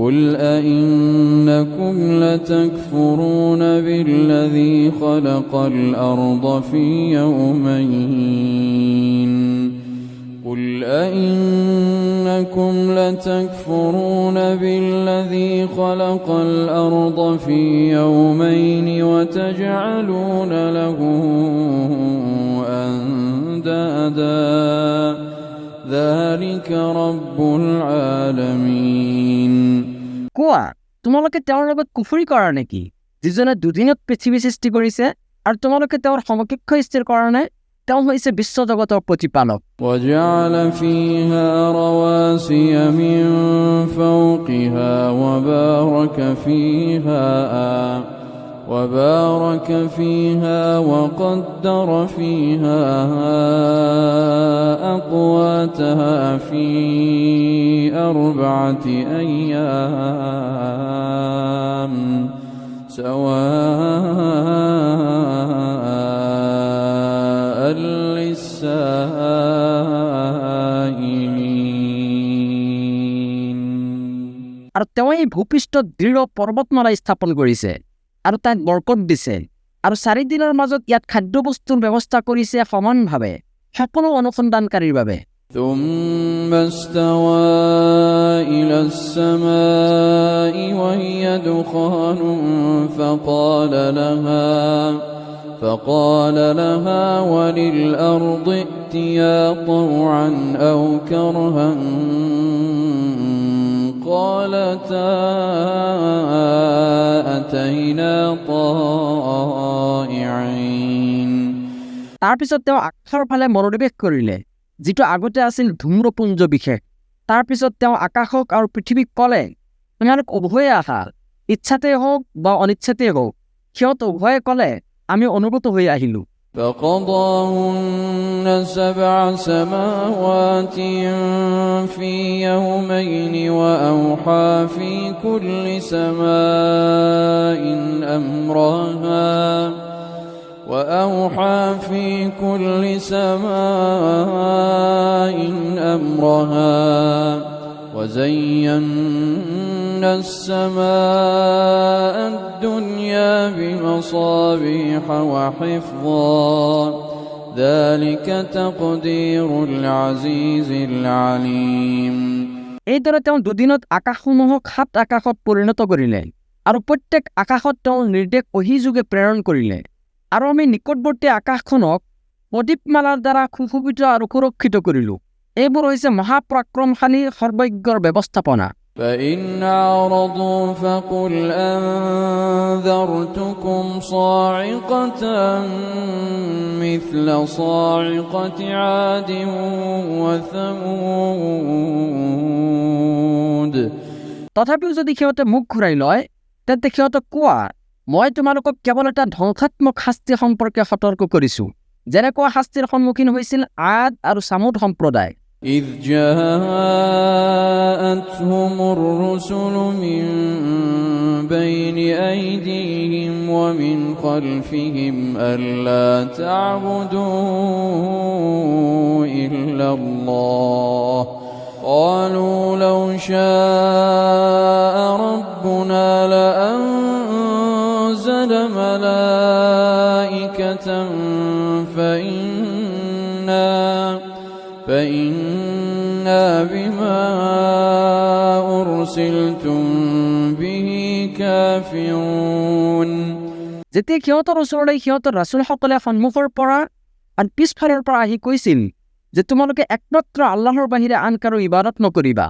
قل أئنكم لتكفرون بالذي خلق الأرض في يومين قل أئنكم لتكفرون بالذي خلق الأرض في يومين وتجعلون له أندادا ذلك رب العالمين কোৱা তোমালোকে তেওঁৰ লগত কুফৰি কৰা নেকি যিজনে দুদিনত পৃথিৱী সৃষ্টি কৰিছে আৰু তোমালোকে তেওঁৰ সমকক্ষ স্থিৰ কৰা নাই তেওঁ হৈছে বিশ্বজগতৰ প্ৰতিপালক وجعل فيها رواسي من فوقها وبارك فيها وقدر فيها أقواتها في 4 أيام سواء للسائلين আৰু তেওঁ এই ভূপৃষ্ঠত দৃঢ় পৰ্বতমালা স্থাপন কৰিছে আৰু তাত বৰকত দিছে আৰু 4 দিনৰ মাজত ইয়াত খাদ্যবস্তুৰ ব্যৱস্থা কৰিছে সমানভাৱে সকলো অনুসন্ধানকাৰীৰ বাবে ثم استوى إلى السماء وهي دخان فقال لها وللأرض ائتيا طوعا أو كرها قالتا أتينا طائعين তাৰ পিছত তেওঁ আকাশৰ ফালে মনোনিৱেশ কৰিলে যিটো আগতে আছিল ধূম্ৰপুঞ্জ বিশেষ তাৰ পিছত তেওঁ আকাশক আৰু পৃথিৱীক ক'লে তোমালোক উভয়ে আহা ইচ্ছাতে হওক বা অনিচ্ছাতে হওক সিহঁত উভয়ে ক'লে আমি অনুগত হৈ আহিলো فقضاهن 7 سماوات في يومين وأوحى في كل سماء أمرها وزينا السماء الدنيا بمصابيح وحفظا ذلك تقدير العزيز العليم এইদৰে তেওঁ দুদিনত আকাশসমূহক 7 আকাশত পৰিণত কৰিলে আৰু প্ৰত্যেক আকাশত তেওঁ নিৰ্দেশ অহিযোগে প্ৰেৰণ কৰিলে আৰু আমি নিকটৱৰ্তী আকাশখনক প্ৰদীপমালাৰ দ্বাৰা সুশোভিত আৰু সুৰক্ষিত কৰিলো এইবোৰ হৈছে মহাপৰাক্ৰমশালী সৰ্বজ্ঞৰ ব্যৱস্থাপনা فإن أعرضوا فقل أنذرتكم صاعقة مثل صاعقة عاد وثمود তথাপিও যদি সিহঁতে মুখ ঘূৰাই লয় তেন্তে সিহঁতক কোৱা মই তোমালোকক কেৱল এটা ধ্বংসাত্মক শাস্তি সম্পৰ্কে সতৰ্ক কৰিছো যেনেকুৱা শাস্তিৰ সন্মুখীন হৈছিল আদ আৰু সামুদ সম্প্ৰদায় إذ جاءتهم الرسل من بين أيديهم ومن خلفهم ألا تعبدوا إلا الله قالوا لو شاء ربنا لأنزل ملائكة فإنا بما أرسلتم به كافرون যেতিয়া সিহঁতৰ ওচৰলৈ সিহঁতৰ ৰাছুলসকলে সন্মুখৰ পৰা আৰু পিছফালৰ পৰা আহি কৈছিল যে তোমালোকে একমাত্ৰ আল্লাহৰ বাহিৰে আন কাৰো ইবাদত নকৰিবা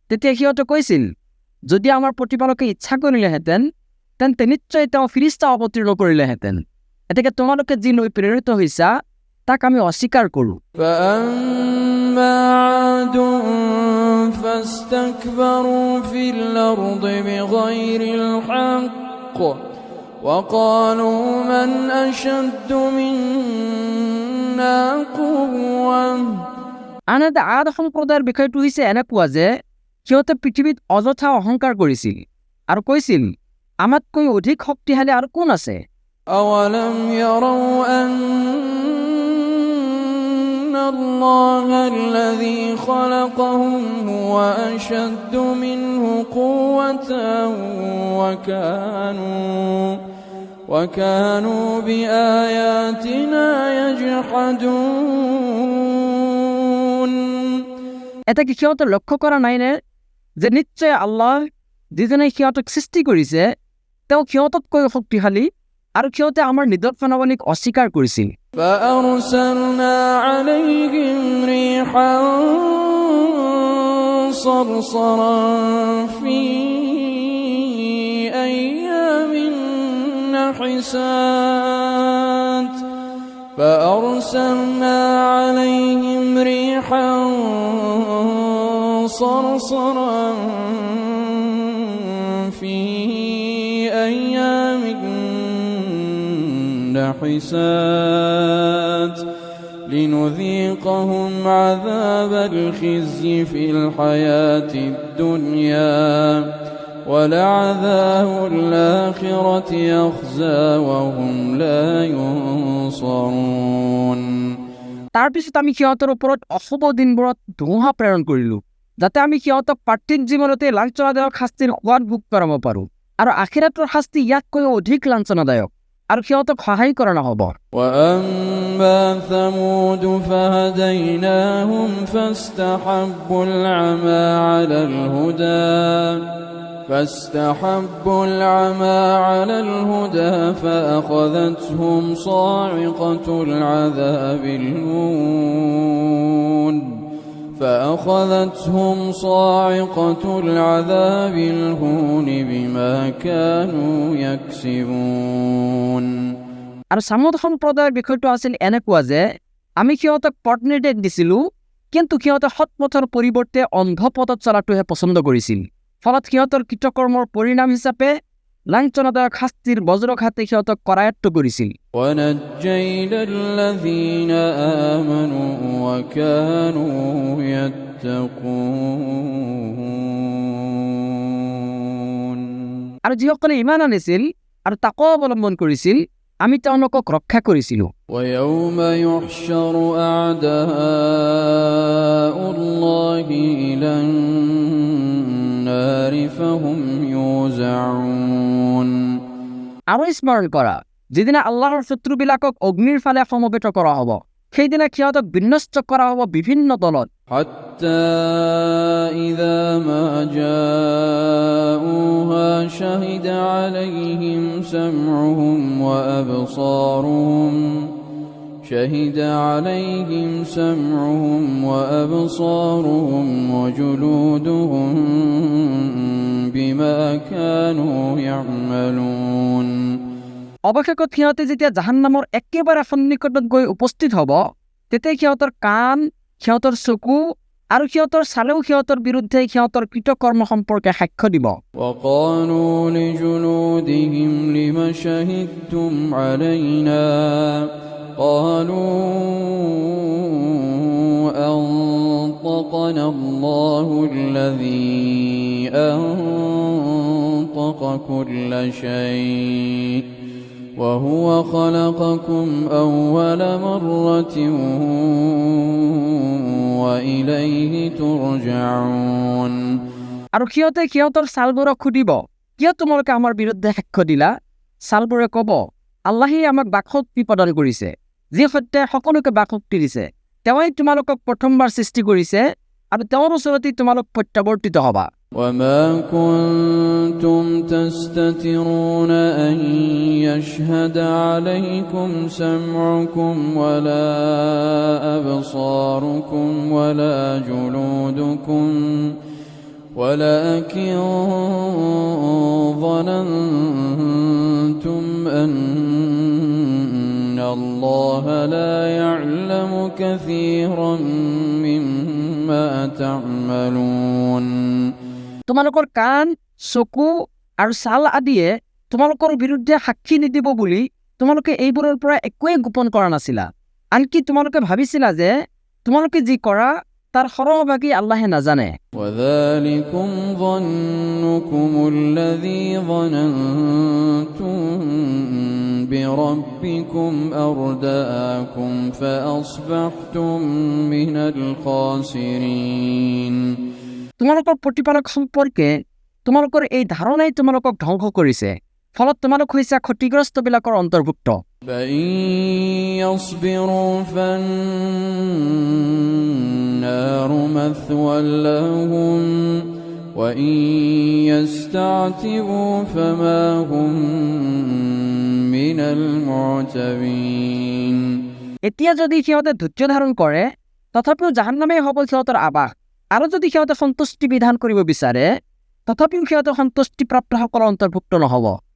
তেতিয়া সিহঁতে কৈছিল যদি আমাৰ প্ৰতিপালকে ইচ্ছা কৰিলেহেঁতেন তেন্তে নিশ্চয় তেওঁ ফিৰিষ্টা অৱতীৰ্ণ কৰিলেহেঁতেন এতেকে তোমালোকে যি লৈ প্ৰেৰিত হৈছা তাক আমি অস্বীকাৰ কৰোঁ فأما عاد فاستكبروا في الأرض بغير الحق وقالوا من أشد منا قوة আনহাতে আদ সম্প্ৰদায়ৰ বিষয়টো হৈছে এনেকুৱা যে সিহঁতে পৃথিৱীত অযথা অহংকাৰ কৰিছিল আৰু কৈছিল আমাতকৈ অধিক শক্তিশালী আৰু কোন আছে أولم يروا أن الله الذي خلقهم هو أشد منه قوة وكانوا بآياتنا يجحدون এটা কি সিহঁতে লক্ষ্য কৰা নাইনে যে নিশ্চয় আল্লাহ যিজনে সিহঁতক সৃষ্টি কৰিছে তেওঁ সিহঁততকৈ শক্তিশালী আৰু সিহঁতে আমাৰ নিদৰ্শনাৱলীক অস্বীকাৰ কৰিছিল فأرسلنا عليهم ريحا صرصرا في أيام نحسات فأرسلنا عليهم ريحا صرصرا في أيام نحسات لنذيقهم عذاب الخزي في الحياة الدنيا ولعذاب الآخرة يخزى وهم لا ينصرون তাৰ পিছত আমি সিহঁতৰ ওপৰত অশুভ দিনবোৰত ধুমুহা প্ৰেৰণ কৰিলোঁ যাতে আমি সিহঁতক পাৰ্থিক জীৱনতে লাঞ্ছনাদায়ক শাস্তিৰ সোৱাদ ভোগ কৰাব পাৰোঁ আৰু আখিৰাতৰ শাস্তি ইয়াতকৈ অধিক লাঞ্ছনাদায়ক আৰু সিহঁতক সহায় কৰা নহ'ব وأما ثمود فهديناهم فاستحبوا العمى على الهدى فأخذتهم صاعقة العذاب الهون بما كانوا يكسبون আৰু সামুদ সম্প্ৰদায়ৰ বিষয়টো আছিল এনেকুৱা যে আমি সিহঁতক পথ নিৰ্দেশ দিছিলোঁ কিন্তু সিহঁতে সৎপথৰ পৰিৱৰ্তে অন্ধ পথত চলাটোহে পছন্দ কৰিছিল ফলত সিহঁতৰ কৃতকৰ্মৰ পৰিণাম হিচাপে লাঞ্ছনাদায়ক শাস্তিৰ বজ্ৰঘাতে সিহঁতক কৰায়ত্ব কৰিছিল وَنَجَّيْنَا الَّذِينَ آمَنُوا وَكَانُوا يَتَّقُونَ আৰু যিসকলে ঈমান আনিছিল আৰু তাকৱা অৱলম্বন কৰিছিল আমি তেওঁলোকক ৰক্ষা কৰিছিলোঁ وَيَوْمَ يُحْشَرُ أَعْدَاءُ اللَّهِ إِلَى النَّارِ فَهُمْ يُوزَعُونَ আৰু স্মৰণ কৰা যিদিনা আল্লাহৰ শত্ৰুবিলাকক অগ্নিৰ ফালে সমবেত কৰা হ'ব সেইদিনা সিহঁতক বিনষ্ট কৰা হ'ব বিভিন্ন দলত حتى إذا ما جاءوها شهد عليهم سمعهم وأبصارهم وجلودهم بما كانوا يعملون অৱশেষত সিহঁতে যেতিয়া জাহান্নামৰ একেবাৰে সন্নিকটত গৈ উপস্থিত হ'ব তেতিয়া সিহঁতৰ কাণ সিহঁতৰ চকু আৰু সিহঁতৰ চালেও সিহঁতৰ বিৰুদ্ধে সিহঁতৰ কৃতকৰ্ম সম্পৰ্কে সাক্ষ্য দিব وقالوا لجلودهم لم شهدتم علينا قالوا أنطقنا الله الذي أنطق كل شيء وهو خلقكم أول مرة وإليه ترجعون আৰু সিহঁতে সিহঁতৰ ছালবোৰক সুধিব কিয় তোমালোকে আমাৰ বিৰুদ্ধে সাক্ষ্য দিলা ছালবোৰে ক'ব আল্লাহে আমাক বাকশক্তি প্ৰদান কৰিছে যি সত্যে সকলোকে বাকশক্তি দিছে তেওঁই তোমালোকক প্ৰথমবাৰ সৃষ্টি কৰিছে আৰু তেওঁৰ ওচৰতে তোমালোক প্ৰত্যাৱৰ্তিত হ'বা وما كنتم تستترون أن يشهد عليكم سمعكم ولا أبصاركم ولا جلودكم ولكن ظننتم أن الله لا يعلم كثيرا مما تعملون তোমালোকৰ কাণ চকু আৰু ছাল আদিয়ে তোমালোকৰ বিৰুদ্ধে সাক্ষী নিদিব বুলি তোমালোকে এইবোৰৰ পৰা একোৱে গোপন কৰা নাছিলা আনকি তোমালোকে ভাবিছিলা যে তোমালোকে যি কৰা তাৰ সৰহভাগী আল্লাহে নাজানে وذلكم ظنكم الذي ظننتم بربكم أرداكم فأصبحتم من الخاسرين তোমালোকৰ প্ৰতিপালক সম্পৰ্কে তোমালোকৰ এই ধাৰণাই তোমালোকক ধ্বংস কৰিছে ফলত তোমালোক হৈছে ক্ষতিগ্ৰস্তবিলাকৰ অন্তৰ্ভুক্ত فإن يصبروا فالنار مثوى لهم وإن يستعتبوا فما هم من المعتبين এতিয়া যদি সিহঁতে ধৈৰ্য ধাৰণ কৰে তথাপিও জাহান্নামেই হ'ব সিহঁতৰ আবাস আৰু যদি সিহঁতে সন্তুষ্টি বিধান কৰিব বিচাৰে তথাপিও সিহঁতে সন্তুষ্টিপ্ৰাপ্তসকলৰ অন্তৰ্ভুক্ত নহ'ব